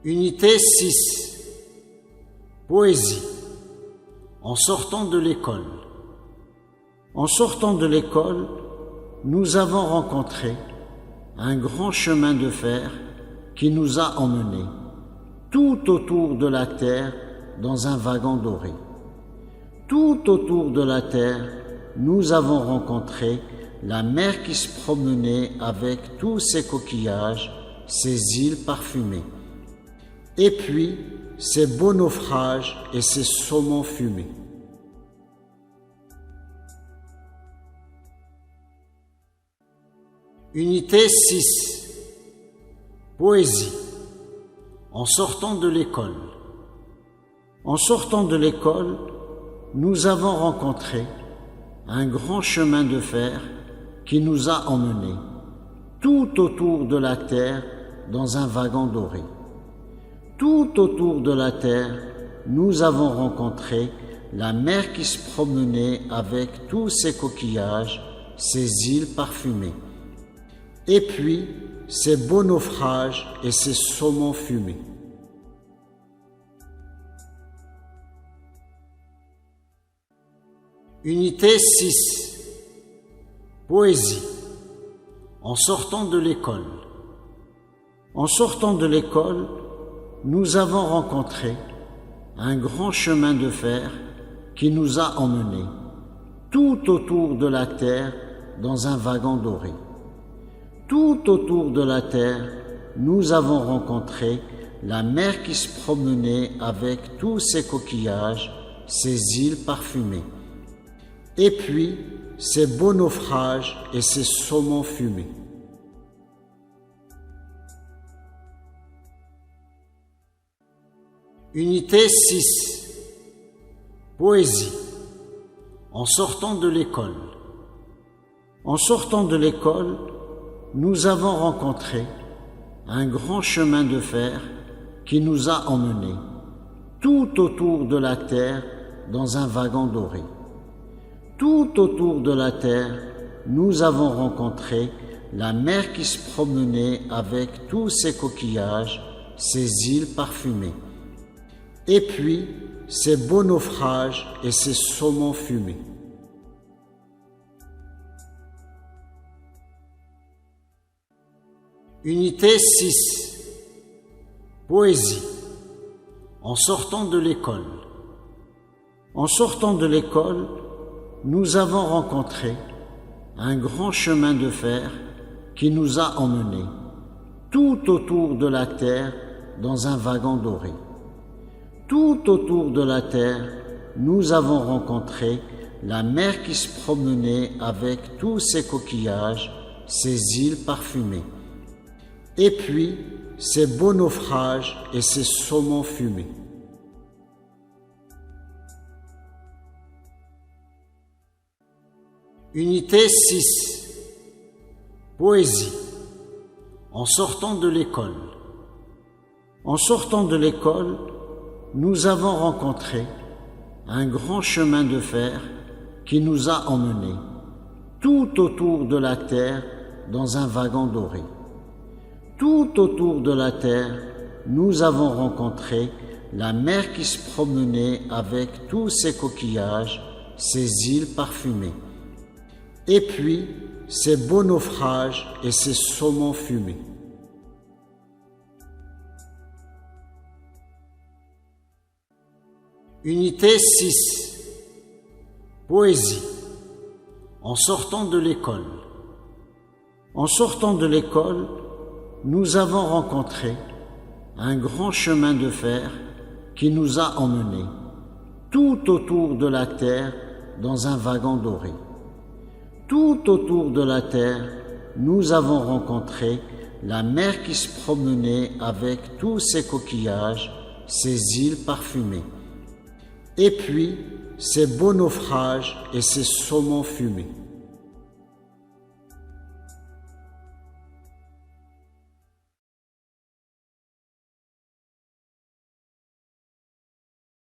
Unité 6. Poésie. En sortant de l'école. En sortant de l'école, nous avons rencontré un grand chemin de fer qui nous a emmenés tout autour de la terre dans un wagon doré. Tout autour de la terre, nous avons rencontré la mer qui se promenait avec tous ses coquillages, ses îles parfumées, et puis ses beaux naufrages et ses saumons fumés. Unité 6. Poésie. En sortant de l'école. En sortant de l'école, nous avons rencontré un grand chemin de fer qui nous a emmenés tout autour de la terre dans un wagon doré. Tout autour de la terre, nous avons rencontré la mer qui se promenait avec tous ses coquillages, ses îles parfumées, et puis ses beaux naufrages et ses saumons fumés. Unité 6. Poésie. En sortant de l'école. En sortant de l'école, nous avons rencontré un grand chemin de fer qui nous a emmenés tout autour de la terre dans un wagon doré. Tout autour de la terre, nous avons rencontré la mer qui se promenait avec tous ses coquillages, ses îles parfumées, et puis ses beaux naufrages et ses saumons fumés. Unité 6. Poésie. En sortant de l'école. En sortant de l'école, nous avons rencontré un grand chemin de fer qui nous a emmenés tout autour de la terre dans un wagon doré. Tout autour de la terre, nous avons rencontré la mer qui se promenait avec tous ses coquillages, ses îles parfumées, et puis ses beaux naufrages et ses saumons fumés. Unité 6. Poésie. En sortant de l'école. En sortant de l'école, nous avons rencontré un grand chemin de fer qui nous a emmenés tout autour de la terre dans un wagon doré. Tout autour de la terre, nous avons rencontré la mer qui se promenait avec tous ses coquillages, ses îles parfumées, et puis ses beaux naufrages et ses saumons fumés. Unité 6. Poésie. En sortant de l'école. En sortant de l'école, nous avons rencontré un grand chemin de fer qui nous a emmenés tout autour de la terre dans un wagon doré. Tout autour de la terre, nous avons rencontré la mer qui se promenait avec tous ses coquillages, ses îles parfumées, et puis ses beaux naufrages et ses saumons fumés. Unité 6. Poésie. En sortant de l'école. En sortant de l'école, nous avons rencontré un grand chemin de fer qui nous a emmenés tout autour de la terre dans un wagon doré. Tout autour de la terre, nous avons rencontré la mer qui se promenait avec tous ses coquillages, ses îles parfumées, et puis ses beaux naufrages et ses saumons fumés.